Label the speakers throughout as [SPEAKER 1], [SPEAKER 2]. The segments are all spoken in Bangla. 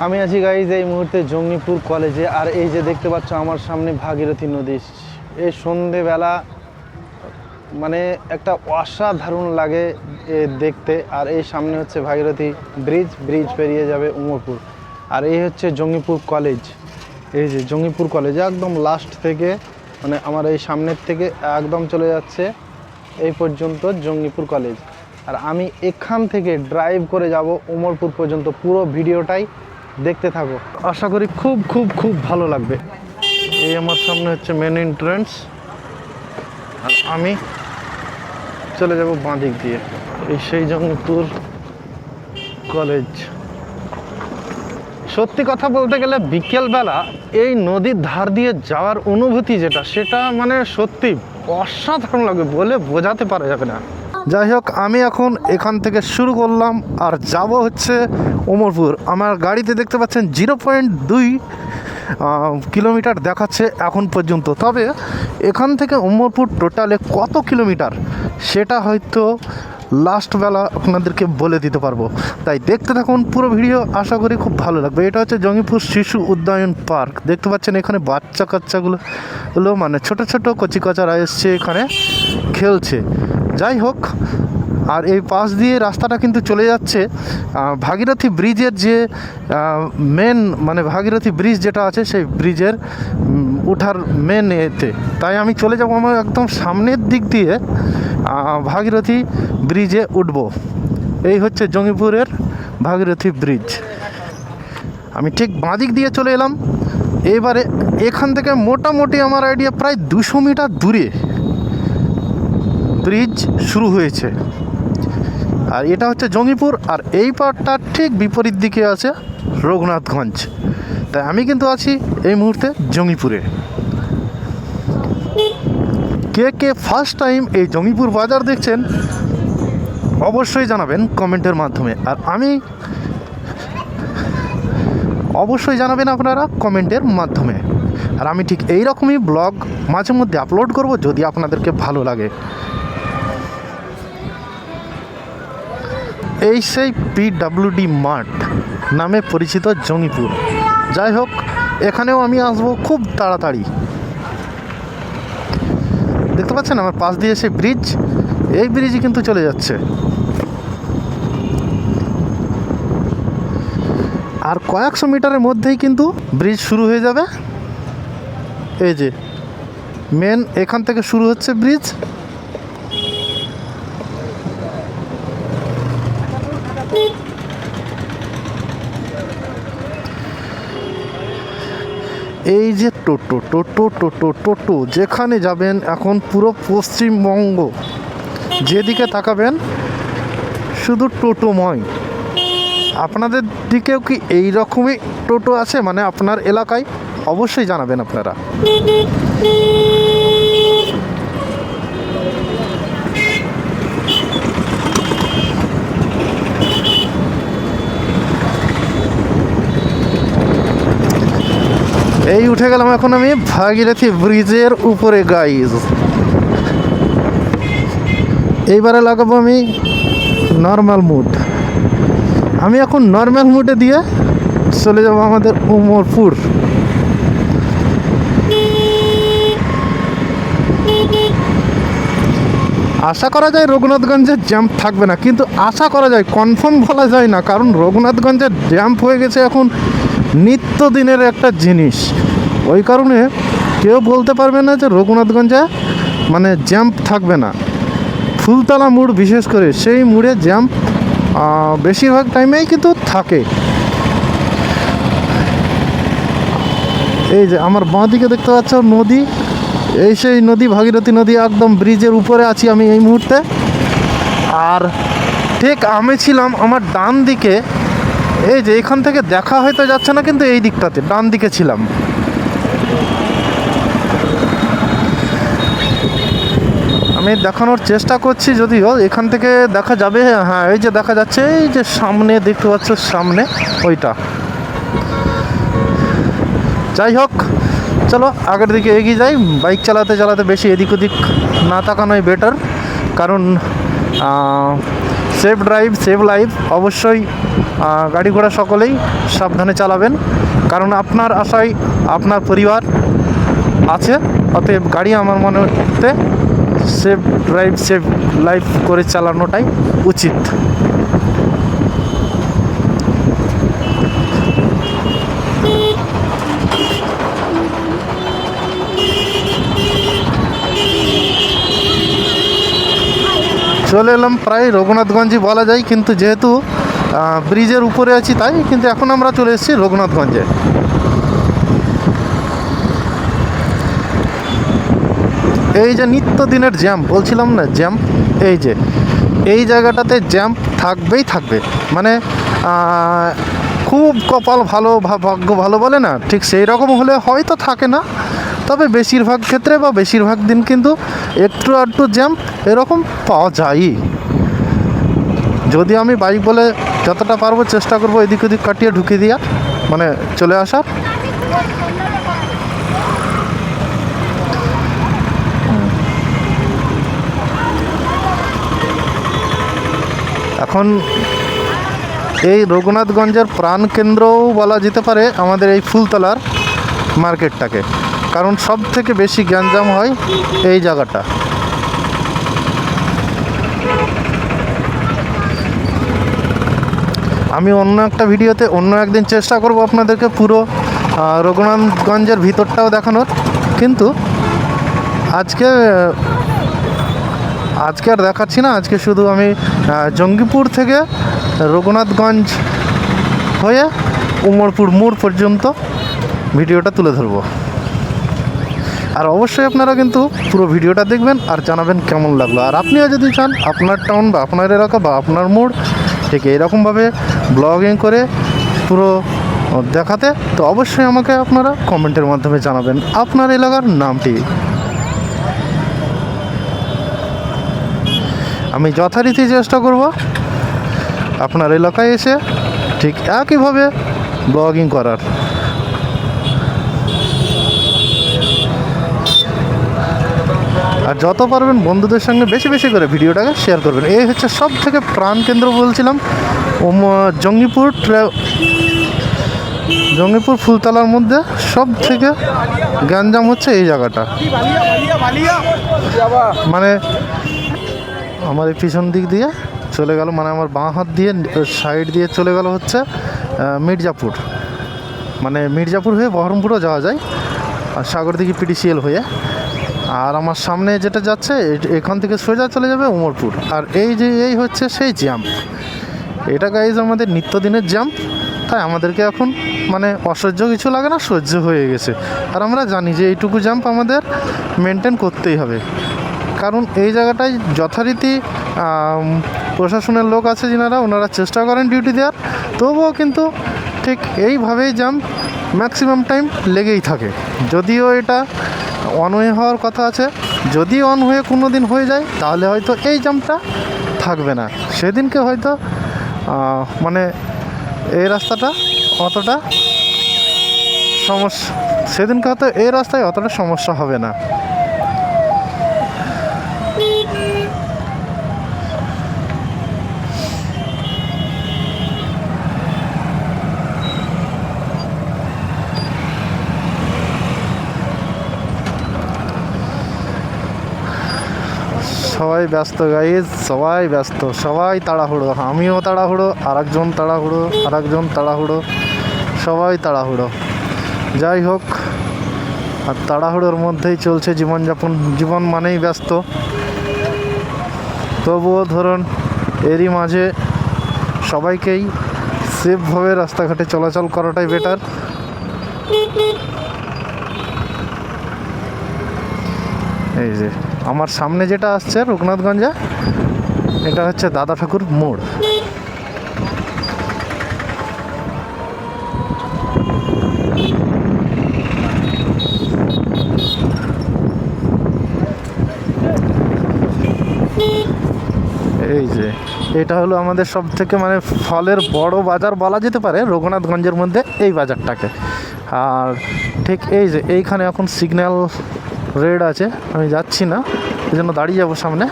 [SPEAKER 1] আমি আছি গাইজ এই মুহূর্তে জঙ্গিপুর কলেজে। আর এই যে দেখতে পাচ্ছ আমার সামনে ভাগীরথী নদী। এই সন্ধেবেলা মানে একটা অসাধারণ লাগে দেখতে। আর এই সামনে হচ্ছে ভাগীরথী ব্রিজ পেরিয়ে যাবে উমরপুর। আর এই হচ্ছে জঙ্গিপুর কলেজ। এই যে জঙ্গিপুর কলেজ একদম লাস্ট থেকে মানে আমার এই সামনের থেকে একদম চলে যাচ্ছে এই পর্যন্ত জঙ্গিপুর কলেজ। আর আমি এখান থেকে ড্রাইভ করে যাব উমরপুর পর্যন্ত। পুরো ভিডিওটাই দেখতে থাকো, আশা করি খুব খুব খুব ভালো লাগবে। এই আমার সামনে হচ্ছে মেন এন্ট্রান্স, আর আমি চলে যাব বাঁ দিক দিয়ে। এই সেই জঙ্গিপুর কলেজ। সত্যি কথা বলতে গেলে বিকেলবেলা এই নদীর ধার দিয়ে যাওয়ার অনুভূতি যেটা, সেটা মানে সত্যি অসাধারণ লাগে, বলে বোঝাতে পারা যাবে না। যাই হোক, আমি এখন এখান থেকে শুরু করলাম আর যাব হচ্ছে উমরপুর। আমার গাড়িতে দেখতে পাচ্ছেন 0.2 কিলোমিটার দেখাচ্ছে এখন পর্যন্ত। তবে এখান থেকে উমরপুর টোটালে কত কিলোমিটার সেটা হয়তো লাস্ট বেলা আপনাদেরকে বলে দিতে পারবো। তাই দেখতে থাকুন পুরো ভিডিও, আশা করি খুব ভালো লাগবে। এটা হচ্ছে জঙ্গিপুর শিশু উদ্যান পার্ক। দেখতে পাচ্ছেন এখানে বাচ্চা কাচ্চাগুলো মানে ছোট ছোট কচি কাচারা এসছে, এখানে খেলছে। যাই হোক, আর এই পাশ দিয়ে রাস্তাটা কিন্তু চলে যাচ্ছে ভাগীরথী ব্রিজের যে মেন মানে ভাগীরথী ব্রিজ যেটা আছে সেই ব্রিজের ওঠার মেন এতে। তাই আমি চলে যাব আমার একদম সামনের দিক দিয়ে ভাগীরথী ব্রিজে উঠব। এই হচ্ছে জঙ্গিপুরের ভাগীরথী ব্রিজ। আমি ঠিক বাঁ দিক দিয়ে চলে এলাম। এবারে এখান থেকে মোটামুটি আমার আইডিয়া প্রায় 200 মিটার দূরে ব্রিজ শুরু হয়েছে। আর এটা হচ্ছে জঙ্গিপুর, আর এই পার্টটার ঠিক বিপরীত দিকে আছে রঘুনাথগঞ্জ। তাই আমি কিন্তু আছি এই মুহূর্তে জঙ্গিপুরে। কে কে ফার্স্ট টাইম এই জঙ্গিপুর বাজার দেখছেন অবশ্যই জানাবেন কমেন্টের মাধ্যমে। আর আমি অবশ্যই জানাবেন আপনারা কমেন্টের মাধ্যমে। আর আমি ঠিক এই রকমই ব্লগ মাঝে মধ্যে আপলোড করব যদি আপনাদেরকে ভালো লাগে। এই সেই PWD মাঠ নামে পরিচিত জঙ্গিপুর। যাই হোক, এখানেও আমি আসবো খুব তাড়াতাড়ি। দেখতে পাচ্ছেন আমার পাশ দিয়ে সেই ব্রিজ, এই ব্রিজই কিন্তু চলে যাচ্ছে। আর কয়েকশো মিটারের মধ্যেই কিন্তু ব্রিজ শুরু হয়ে যাবে। এই যে মেন এখান থেকে শুরু হচ্ছে ব্রিজ। এই যে টোটো যেখানে যাবেন এখন পুরো পশ্চিমবঙ্গ যেদিকে তাকাবেন শুধু টোটোময়। আপনাদের দিকেও কি এই রকমই টোটো আছে মানে আপনার এলাকায়? অবশ্যই জানাবেন আপনারা। এই উঠে গেলাম এখন আমি ভাগীরথী ব্রিজের উপরে গাইজ। এইবারে লাগাবো আমি নর্মাল মুড। আমি এখন নর্মাল মুডে দিয়ে চলে যাব আমাদের উমরপুর। আশা করা যায় রঘুনাথগঞ্জের জ্যাম্প থাকবে না, কিন্তু আশা করা যায়, কনফার্ম বলা যায় না, কারণ রঘুনাথগঞ্জের জ্যাম্প হয়ে গেছে এখন নিত্যদিনের একটা জিনিস। ওই কারণে কেউ বলতে পারবে না যে রঘুনাথগঞ্জে মানে জ্যাম্প থাকবে না। ফুলতলা মোড় বিশেষ করে, সেই মোড়ে জ্যাম্প বেশিরভাগ টাইমেই কিন্তু থাকে। এই যে আমার বাঁ দিকে দেখতে পাচ্ছ নদী, এই সেই নদী ভাগীরথী নদী। একদম ব্রিজের উপরে আছি আমি এই মুহূর্তে। আর ঠিক আমি ছিলাম আমার ডান দিকে, এই যে এখান থেকে দেখা হয়তো যাচ্ছে না, কিন্তু এই দিকটাতে ডান দিকে ছিলাম। আমি দেখানোর চেষ্টা করছি, যদিও এখান থেকে দেখা যাবে। হ্যাঁ, এই যে দেখা যাচ্ছে, এই যে সামনে দেখতে পাচ্ছ সামনে ওইটা। যাই হোক, চলো আগের দিকে এগিয়ে যাই। বাইক চালাতে চালাতে বেশি এদিক ওদিক না তাকানোই বেটার, কারণ সেফ ড্রাইভ সেভ লাইফ অবশ্যই গাড়ি ঘোড়া সকলেই সাবধানে চালাবেন, কারণ আপনার আশায় আপনার পরিবার আছে। অতএব গাড়ি আমার মনে হতে সেফ ড্রাইভ সেফ লাইফ করে চালানোটাই উচিত। চলে এলাম প্রায় রঘুনাথগঞ্জই বলা যায়, কিন্তু যেহেতু ব্রিজের উপরে আছি তাই, কিন্তু এখন আমরা চলে এসেছি রঘুনাথগঞ্জে। এই যে নিত্যদিনের জ্যাম বলছিলাম না, জ্যাম, এই যে এই জায়গাটাতে জ্যাম থাকবেই থাকবে। মানে খুব কপাল ভালো ভাগ্য ভালো বলে না, ঠিক সেই রকম হলে হয়তো থাকে না, তবে বেশিরভাগ ক্ষেত্রে বা বেশিরভাগ দিন কিন্তু একটু আধটু জ্যাম এরকম পাওয়া যায়। যদি আমি বাইক বলে যতটা পারবো চেষ্টা করবো এদিক ওদিক কাটিয়ে ঢুকিয়ে দেওয়ার, মানে চলে আসার। এখন এই রঘুনাথগঞ্জের প্রাণকেন্দ্রও বলা যেতে পারে আমাদের এই ফুলতলার মার্কেটটাকে, কারণ সব থেকে বেশি গ্যাঞ্জাম হয় এই জায়গাটা। আমি অন্য একটা ভিডিওতে অন্য একদিন চেষ্টা করব আপনাদেরকে পুরো রঘুনাথগঞ্জের ভিতরটাও দেখানোর, কিন্তু আজকে আর দেখাচ্ছি না। আজকে শুধু আমি জঙ্গিপুর থেকে রঘুনাথগঞ্জ হয়ে উমরপুর মোড় পর্যন্ত ভিডিওটা তুলে ধরবো। আর অবশ্যই আপনারা কিন্তু পুরো ভিডিওটা দেখবেন আর জানাবেন কেমন লাগলো। আর আপনিও যদি চান আপনার টাউন বা আপনার এলাকা বা আপনার মোড় ঠিক এইরকমভাবে ব্লগিং করে পুরো দেখাতে, তো অবশ্যই আমাকে আপনারা কমেন্টের মাধ্যমে জানাবেন আপনার এলাকার নামটি। আমি যথারীতি চেষ্টা করব আপনার এলাকায় এসে ঠিক একইভাবে ব্লগিং করার। আর যত পারবেন বন্ধুদের সঙ্গে বেশি বেশি করে ভিডিওটাকে শেয়ার করবেন। এই হচ্ছে সব থেকে প্রাণকেন্দ্র বলছিলাম, জঙ্গিপুর ফুলতলার মধ্যে সব থেকে গ্যাঞ্জাম হচ্ছে এই জায়গাটা। মানে আমার এই পিছন দিক দিয়ে চলে গেল, মানে আমার বাঁ হাত দিয়ে সাইড দিয়ে চলে গেল হচ্ছে মির্জাপুর, মানে মির্জাপুর হয়ে বহরমপুরও যাওয়া যায়, আর সাগরদিঘি পিডিসিএল হয়ে। আর আমার সামনে যেটা যাচ্ছে এখান থেকে সোজা চলে যাবে উমরপুর। আর এই হচ্ছে সেই জ্যাম্প, এটা গাইজ আমাদের নিত্যদিনের জ্যাম্প। তাই আমাদেরকে এখন মানে অসহ্য কিছু লাগে না, সহ্য হয়ে গেছে। আর আমরা জানি যে এইটুকু জ্যাম্প আমাদের মেনটেন করতেই হবে, কারণ এই জায়গাটায় যথারীতি প্রশাসনের লোক আছে যিনারা, ওনারা চেষ্টা করেন ডিউটি দেওয়ার, তবুও কিন্তু ঠিক এইভাবেই জ্যাম্প ম্যাক্সিমাম টাইম লেগেই থাকে। যদিও এটা অন ওয়ে হওয়ার কথা আছে, যদি অন হয়ে কোনো দিন হয়ে যায় তাহলে হয়তো এই জ্যাম্পটা থাকবে না, সেদিনকে হয়তো মানে এই রাস্তাটা অতটা সমস্যা, সেদিনকে হয়তো এই রাস্তায় অতটা সমস্যা হবে না। সবাই ব্যস্ত গাইজ, সবাই ব্যস্ত, সবাই তাড়াহুড়ো, আমিও তাড়াহুড়ো, আরেকজন তাড়াহুড়ো, সবাই তাড়াহুড়ো। যাই হোক, আর তাড়াহুড়োর মধ্যেই চলছে জীবনযাপন, জীবন মানেই ব্যস্ত। তবুও ধরুন এরই মাঝে সবাইকেই সেফভাবে রাস্তাঘাটে চলাচল করাটাই বেটার। এই যে আমার সামনে যেটা আসছে রঘুনাথগঞ্জে, এটা হচ্ছে দাদা ঠাকুর মোড়। এই যে এটা হলো আমাদের সব থেকে মানে ফলের বড় বাজার বলা যেতে পারে রঘুনাথগঞ্জের মধ্যে এই বাজারটাকে। আর ঠিক এই যে এইখানে এখন সিগন্যাল রেড আছে, আমি যাচ্ছি না, এই জন্য দাঁড়িয়ে যাবো সামনে।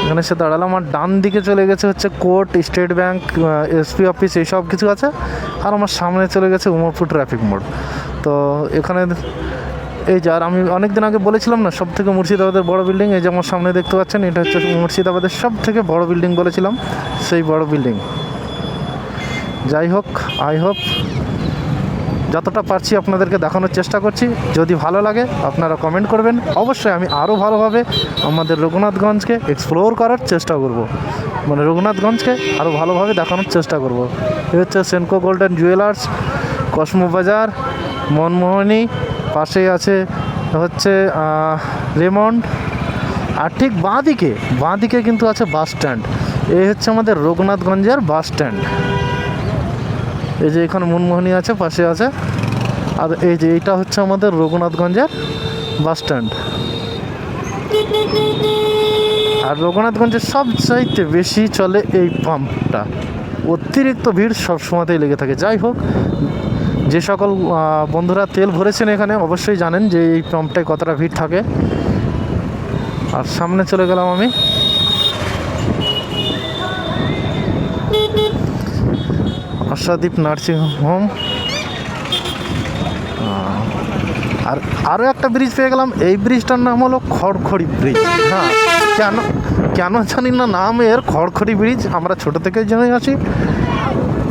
[SPEAKER 1] এখানে এসে দাঁড়ালাম। আর ডান দিকে চলে গেছে হচ্ছে court, state bank, SP office, এইসব কিছু আছে। আর আমার সামনে চলে গেছে উমরপুর ট্রাফিক মোড়। তো এখানে এই যে, আর আমি অনেক দিন আগে বলেছিলাম না সব থেকে মুর্শিদাবাদের বড় বিল্ডিং, এই যে আমার সামনে দেখতে পাচ্ছেন, এটা হচ্ছে মুর্শিদাবাদের সব থেকে বড় বিল্ডিং বলেছিলাম, সেই বড় বিল্ডিং। যাই হোক, আই হোপ যতটা পারছি আপনাদেরকে দেখানোর চেষ্টা করছি। যদি ভালো লাগে আপনারা কমেন্ট করবেন। অবশ্যই আমি আরও ভালোভাবে আমাদের রঘুনাথগঞ্জকে এক্সপ্লোর করার চেষ্টা করব, মানে রঘুনাথগঞ্জকে আরও ভালোভাবে দেখানোর চেষ্টা করব। এ হচ্ছে সেনকো গোল্ডেন জুয়েলার্স, কসমো বাজার, মনমোহনী, পাশেই আছে হচ্ছে রেমন্ড। আর ঠিক বাঁ দিকে কিন্তু আছে বাস স্ট্যান্ড। এই হচ্ছে আমাদের রঘুনাথগঞ্জের বাস স্ট্যান্ড। এই যে এখানে মনমোহনী আছে, পাশে আছে। আর এই যে এইটা হচ্ছে আমাদের রঘুনাথগঞ্জের বাস স্ট্যান্ড। আর রঘুনাথগঞ্জের সবচাইতে বেশি চলে এই পাম্পটা, অতিরিক্ত ভিড় সব সময়তেই লেগে থাকে। যাই হোক, যে সকল বন্ধুরা তেল ভরেছেন এখানে অবশ্যই জানেন যে এই পাম্পটায় কতটা ভিড় থাকে। আর সামনে চলে গেলাম আমি। Ashadeep nursing home. আর আরও একটা ব্রিজ পেয়ে গেলাম। এই ব্রিজটার নাম হলো খড়খড়ি ব্রিজ। হ্যাঁ, কেন জানি না নাম এর খড়খড়ি ব্রিজ। আমরা ছোটো থেকে জেনে আছি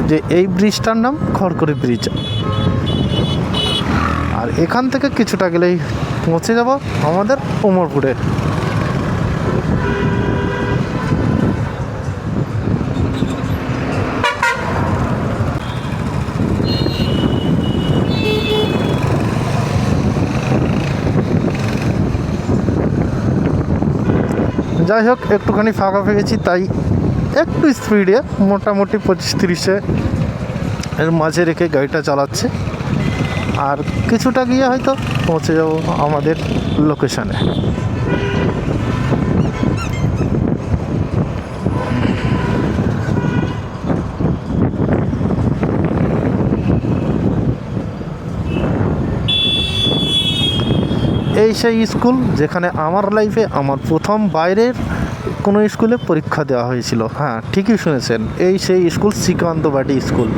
[SPEAKER 1] যে এই ব্রিজটার নাম খড়খড়ি ব্রিজ। আর এখান থেকে কিছুটা গেলেই পৌঁছে যাব আমাদের উমরপুরে। যাই হোক, একটুখানি ফাঁকা পেয়েছি তাই একটু স্পিডে, মোটামুটি 25-30 এর মাঝে রেখে গাড়িটা চালাচ্ছে। আর কিছুটা গিয়ে হয়তো পৌঁছে যাব আমাদের লোকেশানে। এই সেই স্কুল যেখানে আমার লাইফে আমার প্রথম বাইরের কোনো স্কুলে পরীক্ষা দেওয়া হয়েছিল। হ্যাঁ, ঠিকই শুনেছেন, এই সেই স্কুল শ্রীকান্ত বাটি স্কুল।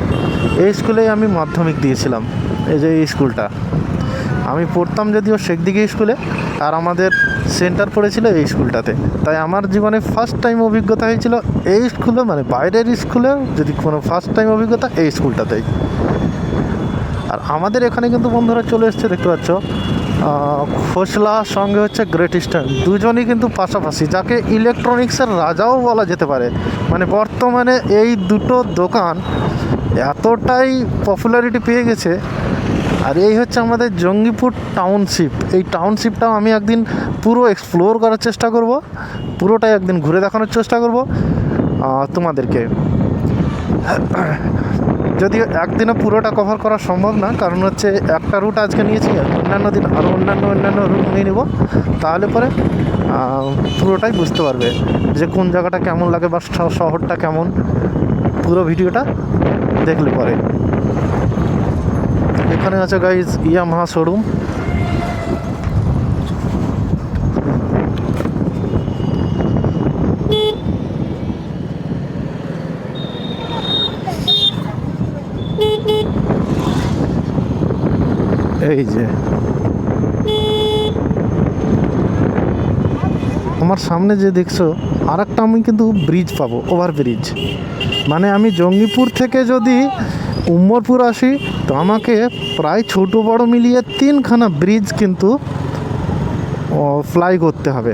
[SPEAKER 1] এই স্কুলেই আমি মাধ্যমিক দিয়েছিলাম। এই যে এই স্কুলটা আমি পড়তাম যদিও শেখদিঘি স্কুলে, আর আমাদের সেন্টার পড়েছিল এই স্কুলটাতে। তাই আমার জীবনে ফার্স্ট টাইম অভিজ্ঞতা হয়েছিল এই স্কুলে, মানে বাইরের স্কুলে যদি কোনো ফার্স্ট টাইম অভিজ্ঞতা এই স্কুলটাতেই। আর আমাদের এখানে কিন্তু বন্ধুরা চলে এসছে, দেখতে পাচ্ছ, খোসলা সঙ্গে হচ্ছে গ্রেট ইস্টার্ন, দুজনই কিন্তু পাশাপাশি, যাকে ইলেকট্রনিক্সের রাজাও বলা যেতে পারে। মানে বর্তমানে এই দুটো দোকান এতটাই পপুলারিটি পেয়ে গেছে। আর এই হচ্ছে আমাদের জঙ্গিপুর টাউনশিপ। এই টাউনশিপটাও আমি একদিন পুরো এক্সপ্লোর করার চেষ্টা করব, পুরোটাই একদিন ঘুরে দেখানোর চেষ্টা করব তোমাদেরকে। যদিও একদিনে পুরোটা কভার করা সম্ভব না, কারণ হচ্ছে একটা রুট আজকে নিয়েছি, অন্যান্য দিন আরও অন্যান্য রুট নিয়ে নেব। তাহলে পরে পুরোটাই বুঝতে পারবে যে কোন জায়গাটা কেমন লাগে বা শহরটা কেমন, পুরো ভিডিওটা দেখলে পরে। এখানে আছে গাইজ ইয়ামাহা শোরুম। এই যে আমার সামনে যে দেখছো, আর একটা আমি কিন্তু ব্রিজ পাবো, ওভারব্রিজ। মানে আমি জঙ্গিপুর থেকে যদি উমরপুর আসি তো আমাকে প্রায় ছোট বড় মিলিয়ে 3খানা ব্রিজ কিন্তু ফ্লাই করতে হবে।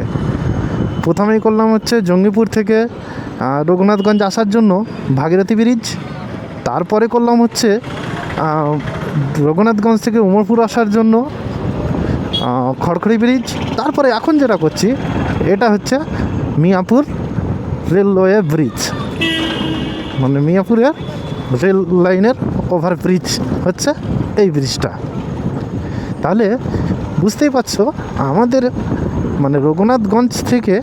[SPEAKER 1] প্রথমেই করলাম হচ্ছে জঙ্গিপুর থেকে রঘুনাথগঞ্জ আসার জন্য ভাগীরথী ব্রিজ। তারপরে করলাম হচ্ছে রঘুনাথগঞ্জ থেকে উমরপুর আসার জন্য খড়খড়ি ব্রিজ। তারপরে এখন যেটা করছি এটা হচ্ছে মিয়াপুর রেলওয়ে ব্রিজ, মানে মিয়াপুরের রেল লাইনের ওভারব্রিজ হচ্ছে এই ব্রিজটা। তাহলে বুঝতেই পারছো আমাদের মানে রঘুনাথগঞ্জ থেকে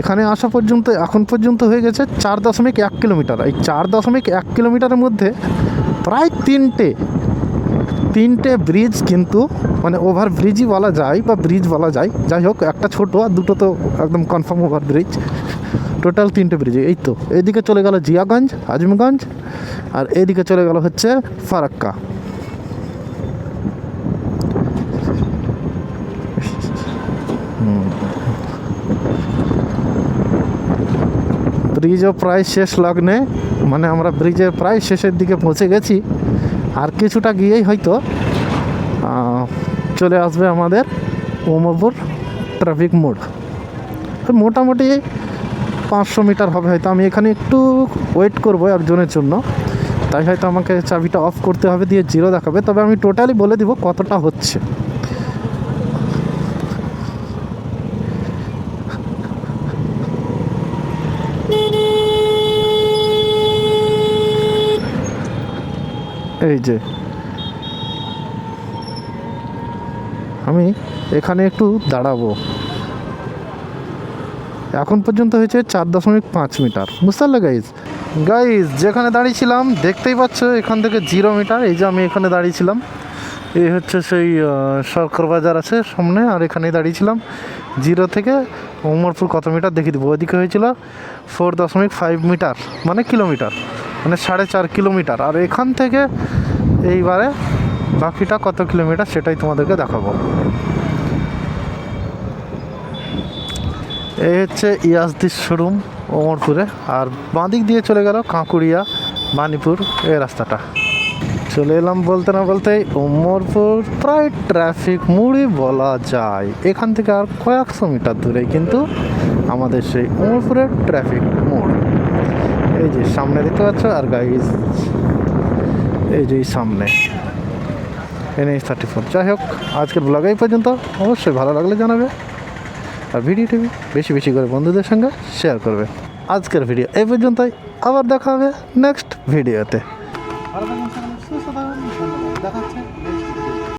[SPEAKER 1] এখানে আসা পর্যন্ত এখন পর্যন্ত হয়ে গেছে 4.1 কিলোমিটার। এই 4.1 কিলোমিটারের মধ্যে প্রায় তিনটে ব্রিজ কিন্তু, মানে ওভার ব্রিজই বলা যায় বা ব্রিজ বলা যায়। যাই হোক, একটা ছোটো আর দুটো তো একদম কনফার্ম ওভার ব্রিজ। টোটাল 3টে ব্রিজ। এই তো এইদিকে চলে গেল জিয়াগঞ্জ, আজমগঞ্জ, আর এইদিকে চলে গেল হচ্ছে ফারাক্কা। ব্রিজও প্রায় শেষ লগ্নে, মানে আমরা ব্রিজের প্রায় শেষের দিকে পৌঁছে গেছি। আর কিছুটা গিয়েই হয়তো চলে আসবে আমাদের ওমরপুর ট্রাফিক মোড়। মোটামুটি 500 মিটার হবে হয়তো। আমি এখানে একটু ওয়েট করবো একজনের জন্য, তাই হয়তো আমাকে চাবিটা অফ করতে হবে, দিয়ে 0 দেখাবে। তবে আমি টোটালি বলে দিব কতটা হচ্ছে। এই যে আমি এখানে একটু দাঁড়াবো। এখন পর্যন্ত হয়েছে 4.5 মিটার, বুঝতে পারলে গাইজ যেখানে দাঁড়িয়েছিলাম দেখতেই পাচ্ছ এখান থেকে 0 মিটার। এই যে আমি এখানে দাঁড়িয়েছিলাম, এই হচ্ছে সেই সরকার বাজার আছে সামনে, আর এখানেই দাঁড়িয়েছিলাম। 0 থেকে ওমরপুর কত মিটার দেখে দেবো। ওইদিকে হয়েছিল 4.5 মিটার, মানে কিলোমিটার, মানে 4.5 কিলোমিটার। আর এখান থেকে এইবারে বাকিটা কত কিলোমিটার সেটাই তোমাদেরকে দেখাবো। এই হচ্ছে ইয়াজদির শোরুম ওমরপুরে, আর বাঁদিক দিয়ে চলে গেল কাঁকুড়িয়া, বানিপুর এই রাস্তাটা। চলে এলাম বলতে না বলতেই ওমরপুর প্রায় ট্রাফিক মোড়ই বলা যায়। এখান থেকে আর কয়েকশো মিটার দূরে কিন্তু আমাদের সেই ওমরপুরের ট্রাফিক মোড়। এই যে সামনে দেখতে পাচ্ছ, আর গাইজ এই যে সামনে NH34। যাই হোক, আজকের ব্লগ এই পর্যন্ত। অবশ্যই ভালো লাগলে জানাবে, আর ভিডিওটি বেশি বেশি করে বন্ধুদের সঙ্গে শেয়ার করবে। আজকের ভিডিও এই পর্যন্তই, আবার দেখা হবে নেক্সট ভিডিওতে।
[SPEAKER 2] ভালো থাকুন, সুস্থ থাকুন, ধন্যবাদ। দেখা হচ্ছে নেক্সট ভিডিও।